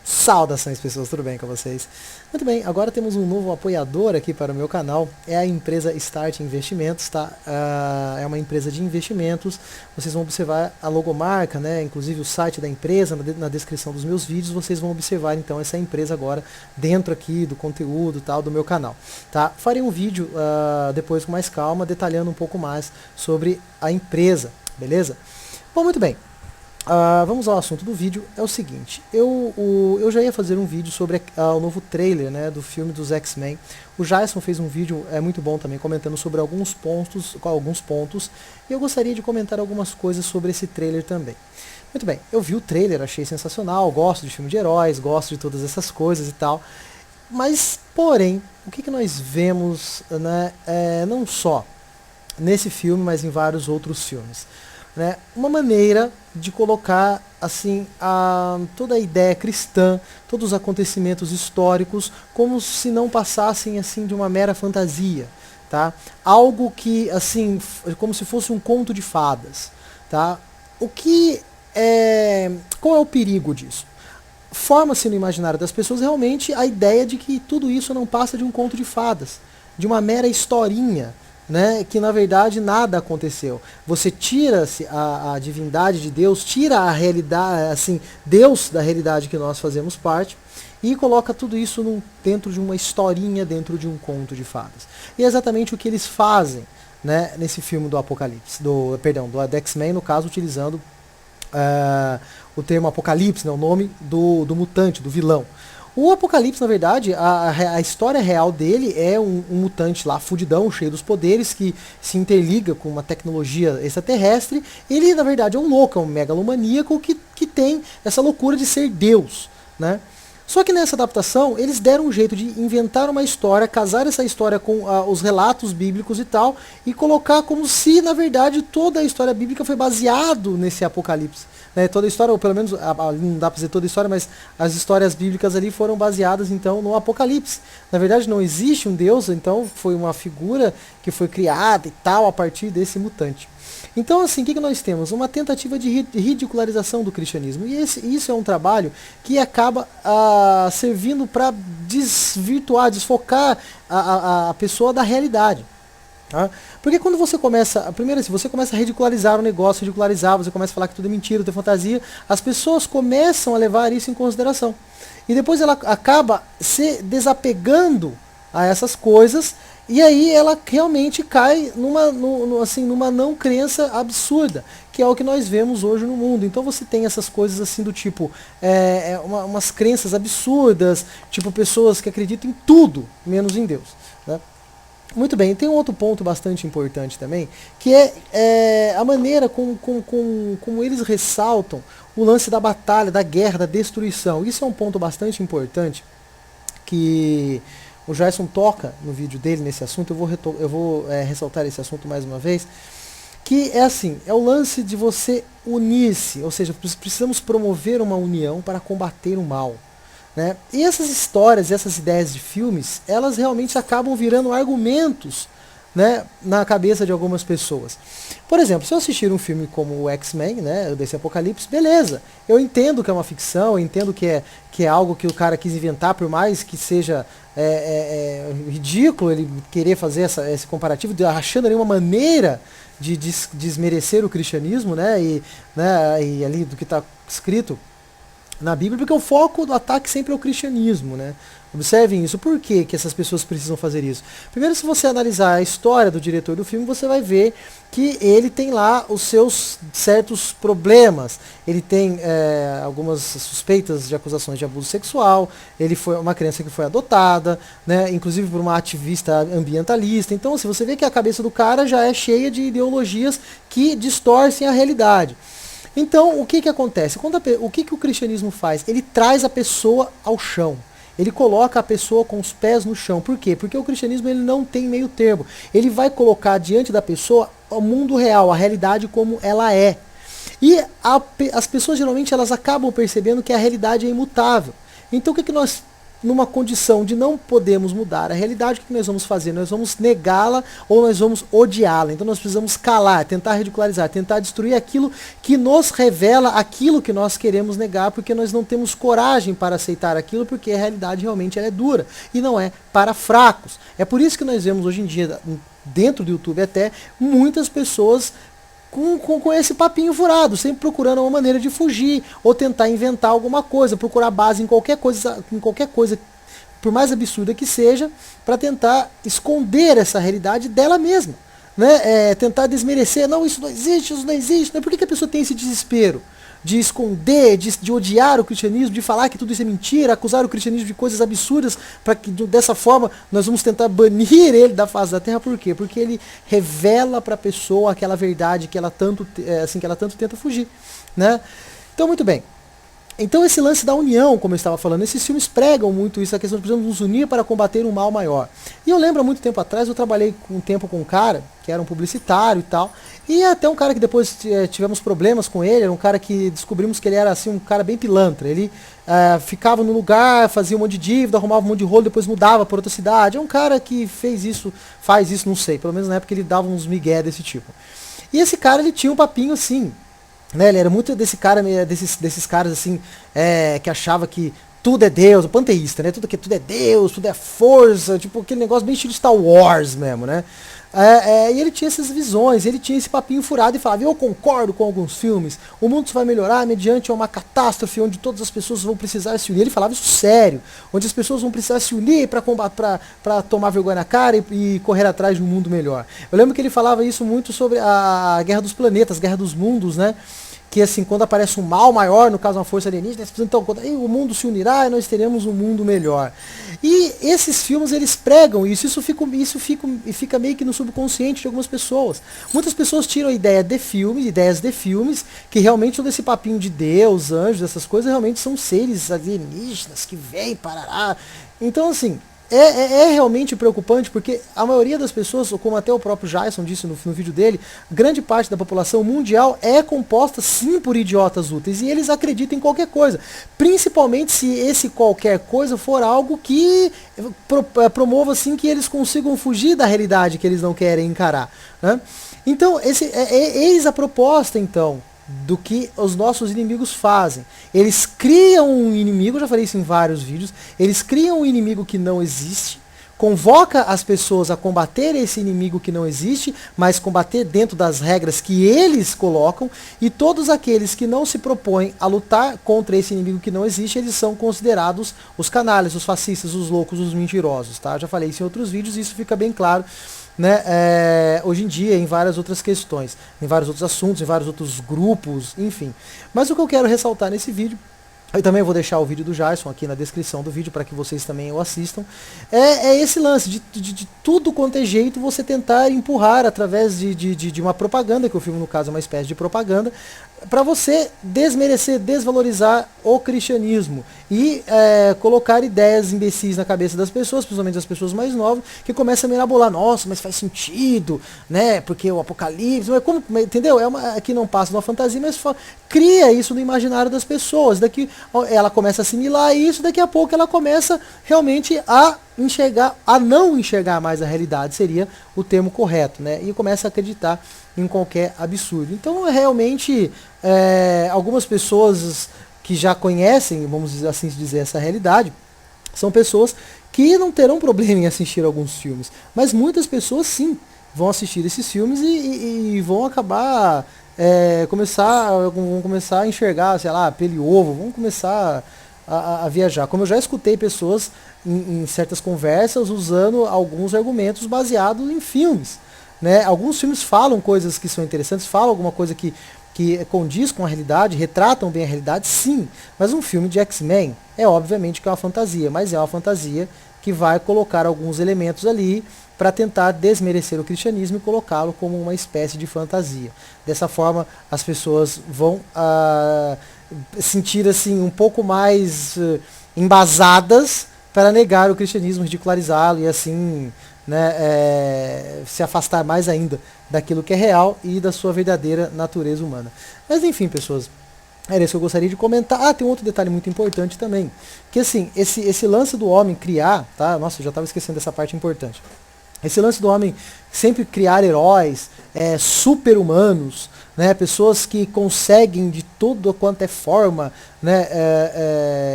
Saudações pessoas, tudo bem com vocês? Muito bem, agora temos um novo apoiador aqui para o meu canal, é a empresa Start Investimentos, tá? É uma empresa de investimentos, vocês vão observar a logomarca, né? Inclusive o site da empresa, na descrição dos meus vídeos, vocês vão observar então essa empresa agora dentro aqui do conteúdo tal do meu canal, tá? Farei um vídeo depois com mais calma, detalhando um pouco mais sobre a empresa, beleza? Bom, muito bem. Vamos ao assunto do vídeo, é o seguinte, eu já ia fazer um vídeo sobre o novo trailer, né, do filme dos X-Men. O Jason fez um vídeo muito bom também, comentando sobre alguns pontos, e eu gostaria de comentar algumas coisas sobre esse trailer também. Muito bem, eu vi o trailer, achei sensacional, gosto de filme de heróis, gosto de todas essas coisas e tal, mas, porém, o que nós vemos, né, não só nesse filme, mas em vários outros filmes? Né, uma maneira de colocar assim toda a ideia cristã, todos os acontecimentos históricos, como se não passassem assim de uma mera fantasia, tá? Algo que assim, como se fosse um conto de fadas, tá? Qual é o perigo disso? Forma-se no imaginário das pessoas realmente a ideia de que tudo isso não passa de um conto de fadas, de uma mera historinha, né, que na verdade nada aconteceu. Você tira a divindade de Deus, tira a realidade, assim, Deus da realidade que nós fazemos parte, e coloca tudo isso dentro de uma historinha, dentro de um conto de fadas. E é exatamente o que eles fazem, né, nesse filme do Apocalipse, do X-Men, no caso, utilizando o termo Apocalipse, né, o nome do mutante, do vilão. O Apocalipse, na verdade, a história real dele é um mutante lá, fudidão, cheio dos poderes, que se interliga com uma tecnologia extraterrestre. Ele, na verdade, é um louco, é um megalomaníaco que tem essa loucura de ser Deus, né? Só que nessa adaptação, eles deram um jeito de inventar uma história, casar essa história com os relatos bíblicos e tal, e colocar como se, na verdade, toda a história bíblica foi baseado nesse Apocalipse. Né? Toda a história, ou pelo menos, não dá para dizer toda a história, mas as histórias bíblicas ali foram baseadas, então, no Apocalipse. Na verdade, não existe um Deus, então foi uma figura que foi criada e tal, a partir desse mutante. Então, assim, o que nós temos? Uma tentativa de ridicularização do cristianismo. E isso é um trabalho que acaba servindo para desvirtuar, desfocar a pessoa da realidade. Tá? Porque quando você começa, primeiro assim, você começa a ridicularizar o negócio, você começa a falar que tudo é mentira, tudo é fantasia, as pessoas começam a levar isso em consideração. E depois ela acaba se desapegando a essas coisas, e aí ela realmente cai numa não crença absurda, que é o que nós vemos hoje no mundo. Então você tem essas coisas assim do tipo, umas crenças absurdas, tipo pessoas que acreditam em tudo, menos em Deus, né? Muito bem, tem um outro ponto bastante importante também, que é a maneira como eles ressaltam o lance da batalha, da guerra, da destruição. Isso é um ponto bastante importante, que o Jason toca no vídeo dele nesse assunto. Eu vou ressaltar esse assunto mais uma vez, que é assim, é o lance de você unir-se, ou seja, precisamos promover uma união para combater o mal. Né? E essas histórias, essas ideias de filmes, elas realmente acabam virando argumentos, né, na cabeça de algumas pessoas. Por exemplo, se eu assistir um filme como o X-Men, né, desse Apocalipse, beleza, eu entendo que é uma ficção, eu entendo que é algo que o cara quis inventar, por mais que seja ridículo ele querer fazer esse comparativo, achando ali uma maneira de desmerecer o cristianismo, né, e ali do que está escrito na Bíblia, porque o foco do ataque sempre é o cristianismo, né? Observem isso. Por que essas pessoas precisam fazer isso? Primeiro, se você analisar a história do diretor do filme, você vai ver que ele tem lá os seus certos problemas. Ele tem algumas suspeitas de acusações de abuso sexual, ele foi uma criança que foi adotada, né? Inclusive por uma ativista ambientalista. Então, se você vê que a cabeça do cara já é cheia de ideologias que distorcem a realidade. Então, o que acontece? O que o cristianismo faz? Ele traz a pessoa ao chão. Ele coloca a pessoa com os pés no chão. Por quê? Porque o cristianismo ele não tem meio termo. Ele vai colocar diante da pessoa o mundo real, a realidade como ela é. E as pessoas geralmente elas acabam percebendo que a realidade é imutável. Então o que nós numa condição de não podemos mudar a realidade, o que nós vamos fazer? Nós vamos negá-la ou nós vamos odiá-la. Então nós precisamos calar, tentar ridicularizar, tentar destruir aquilo que nos revela aquilo que nós queremos negar, porque nós não temos coragem para aceitar aquilo, porque a realidade realmente ela é dura e não é para fracos. É por isso que nós vemos hoje em dia, dentro do YouTube até, muitas pessoas com esse papinho furado, sempre procurando uma maneira de fugir, ou tentar inventar alguma coisa, procurar base em qualquer coisa, por mais absurda que seja, para tentar esconder essa realidade dela mesma. Né? Tentar desmerecer, não, isso não existe, né? Por que a pessoa tem esse desespero de esconder, de odiar o cristianismo, de falar que tudo isso é mentira, acusar o cristianismo de coisas absurdas, para que dessa forma nós vamos tentar banir ele da face da terra? Por quê? Porque ele revela para a pessoa aquela verdade que ela tanto tenta fugir, né? Então, muito bem. Então esse lance da união, como eu estava falando, esses filmes pregam muito isso, a questão de precisamos nos unir para combater um mal maior. E eu lembro há muito tempo atrás, eu trabalhei um tempo com um cara, que era um publicitário e tal, e até um cara que depois tivemos problemas com ele, era um cara que descobrimos que ele era assim um cara bem pilantra. Ele ficava no lugar, fazia um monte de dívida, arrumava um monte de rolo, depois mudava para outra cidade. É um cara que faz isso, não sei, pelo menos na época ele dava uns migué desse tipo. E esse cara, ele tinha um papinho assim, né, ele era muito desses caras assim, que achava que tudo é Deus, o panteísta, né? Tudo é Deus, tudo é força, tipo aquele negócio bem estilo Star Wars mesmo, né? E ele tinha essas visões, ele tinha esse papinho furado e falava, eu concordo com alguns filmes, o mundo só vai melhorar mediante uma catástrofe onde todas as pessoas vão precisar se unir. Ele falava isso sério, onde as pessoas vão precisar se unir para tomar vergonha na cara e correr atrás de um mundo melhor. Eu lembro que ele falava isso muito sobre a Guerra dos Planetas, Guerra dos Mundos, né? Que assim, quando aparece um mal maior, no caso uma força alienígena, então o mundo se unirá e nós teremos um mundo melhor. E esses filmes, eles pregam isso fica meio que no subconsciente de algumas pessoas. Muitas pessoas tiram ideias de filmes, que realmente todo esse papinho de Deus, anjos, essas coisas, realmente são seres alienígenas que vêm, parará. Então assim, é realmente preocupante, porque a maioria das pessoas, como até o próprio Jason disse no vídeo dele, grande parte da população mundial é composta sim por idiotas úteis, e eles acreditam em qualquer coisa, principalmente se esse qualquer coisa for algo que promova assim que eles consigam fugir da realidade que eles não querem encarar, né? Então, eis a proposta então do que os nossos inimigos fazem. Eles criam um inimigo, eu já falei isso em vários vídeos, eles criam um inimigo que não existe, convoca as pessoas a combater esse inimigo que não existe, mas combater dentro das regras que eles colocam, e todos aqueles que não se propõem a lutar contra esse inimigo que não existe, eles são considerados os canalhas, os fascistas, os loucos, os mentirosos, tá? Eu já falei isso em outros vídeos e isso fica bem claro, né, hoje em dia, em várias outras questões, em vários outros assuntos, em vários outros grupos, enfim. Mas o que eu quero ressaltar nesse vídeo, eu também vou deixar o vídeo do Jason aqui na descrição do vídeo para que vocês também o assistam, é esse lance de tudo quanto é jeito você tentar empurrar através de uma propaganda, que o filme no caso é uma espécie de propaganda, para você desmerecer, desvalorizar o cristianismo e colocar ideias imbecis na cabeça das pessoas, principalmente das pessoas mais novas, que começam a mirabolar, nossa, mas faz sentido, né, porque o apocalipse, mas como, entendeu? Que não passa de uma fantasia, mas cria isso no imaginário das pessoas, daqui ela começa a assimilar isso, daqui a pouco ela começa realmente a não enxergar mais a realidade, seria o termo correto, né, e começa a acreditar em qualquer absurdo. Então, realmente, algumas pessoas que já conhecem, vamos assim dizer, essa realidade, são pessoas que não terão problema em assistir alguns filmes, mas muitas pessoas sim vão assistir esses filmes e vão acabar vão começar a enxergar, sei lá, pelo e ovo, vão começar a viajar. Como eu já escutei pessoas em certas conversas usando alguns argumentos baseados em filmes, né? Alguns filmes falam coisas que são interessantes, falam alguma coisa que condiz com a realidade, retratam bem a realidade, sim. Mas um filme de X-Men obviamente que é uma fantasia, mas é uma fantasia que vai colocar alguns elementos ali para tentar desmerecer o cristianismo e colocá-lo como uma espécie de fantasia. Dessa forma, as pessoas vão sentir assim um pouco mais embasadas para negar o cristianismo, ridicularizá-lo e assim, né, se afastar mais ainda daquilo que é real e da sua verdadeira natureza humana. Mas enfim, pessoas, Era isso que eu gostaria de comentar. Ah, tem um outro detalhe muito importante também. Que assim, esse lance do homem criar, tá? Nossa, eu já estava esquecendo dessa parte importante. Esse lance do homem sempre criar heróis, super-humanos, né, pessoas que conseguem de toda quanto é forma, né,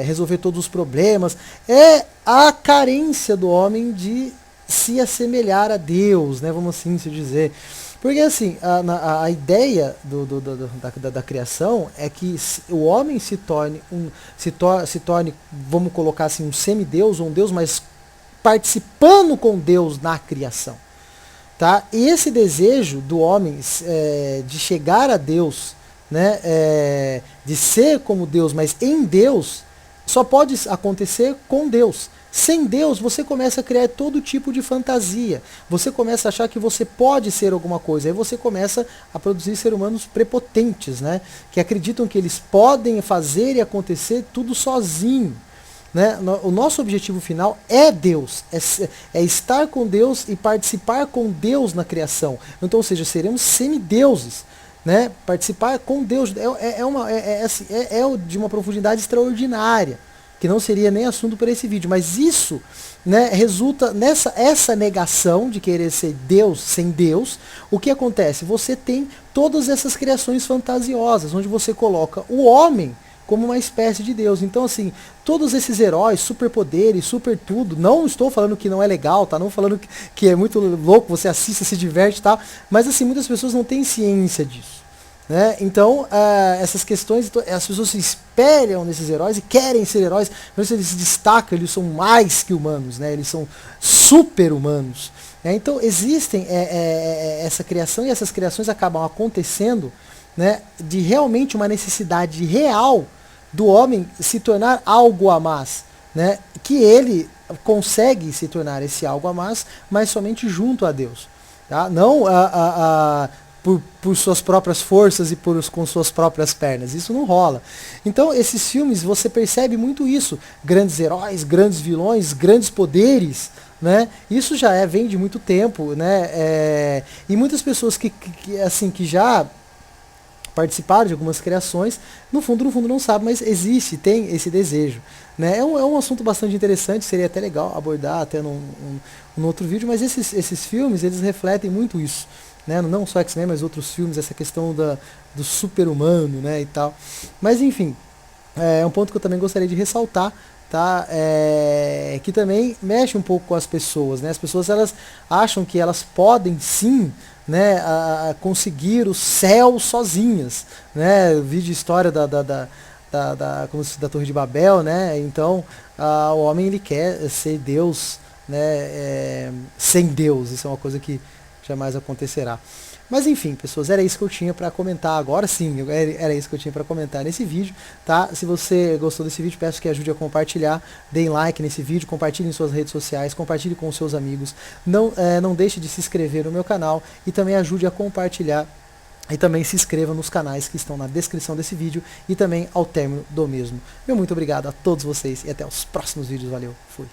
resolver todos os problemas, é a carência do homem de se assemelhar a Deus, né, vamos assim se dizer. Porque assim, a ideia da criação é que o homem se torne, vamos colocar assim, um semideus ou um Deus, mas participando com Deus na criação. Tá? E esse desejo do homem de chegar a Deus, né, de ser como Deus, mas em Deus, só pode acontecer com Deus. Sem Deus, você começa a criar todo tipo de fantasia. Você começa a achar que você pode ser alguma coisa. Aí você começa a produzir seres humanos prepotentes, né, que acreditam que eles podem fazer e acontecer tudo sozinho. Né? O nosso objetivo final é Deus, é estar com Deus e participar com Deus na criação. Então, ou seja, seremos semideuses, né? Participar com Deus é de uma profundidade extraordinária, que não seria nem assunto para esse vídeo, mas isso, né, resulta essa negação de querer ser Deus sem Deus. O que acontece? Você tem todas essas criações fantasiosas, onde você coloca o homem como uma espécie de Deus. Então, assim, todos esses heróis, superpoderes, super tudo, não estou falando que não é legal, tá? Não falando que é muito louco, você assiste, se diverte e tal, mas assim, muitas pessoas não têm ciência disso, né? Então, essas questões, as pessoas se espelham nesses heróis e querem ser heróis, mas eles se destacam, eles são mais que humanos, né? Eles são super-humanos. Então, existem essa criação, e essas criações acabam acontecendo, né, de realmente uma necessidade real do homem se tornar algo a mais, né, que ele consegue se tornar esse algo a mais, mas somente junto a Deus, tá? Não por suas próprias forças e com suas próprias pernas. Isso não rola. Então, esses filmes, você percebe muito isso. Grandes heróis, grandes vilões, grandes poderes, né? Isso já vem de muito tempo, né? E muitas pessoas que já participaram de algumas criações, no fundo não sabe, mas tem esse desejo, né? É um assunto bastante interessante, seria até legal abordar até num outro vídeo, mas esses filmes, eles refletem muito isso, né? Não só X-Men, mas outros filmes, essa questão do super-humano, né, e tal. Mas enfim, é um ponto que eu também gostaria de ressaltar, tá? Que também mexe um pouco com as pessoas, né? As pessoas, elas acham que elas podem sim, né, a conseguir o céu sozinhas, né? Eu vi de história como se da Torre de Babel, né? Então, o homem, ele quer ser Deus, né, sem Deus. Isso é uma coisa que jamais acontecerá. Mas enfim, pessoas, era isso que eu tinha para comentar agora. Sim, era isso que eu tinha para comentar nesse vídeo, tá? Se você gostou desse vídeo, peço que ajude a compartilhar, deem like nesse vídeo, compartilhe em suas redes sociais, compartilhe com seus amigos, não deixe de se inscrever no meu canal e também ajude a compartilhar e também se inscreva nos canais que estão na descrição desse vídeo e também ao término do mesmo. Meu muito obrigado a todos vocês e até os próximos vídeos. Valeu, fui!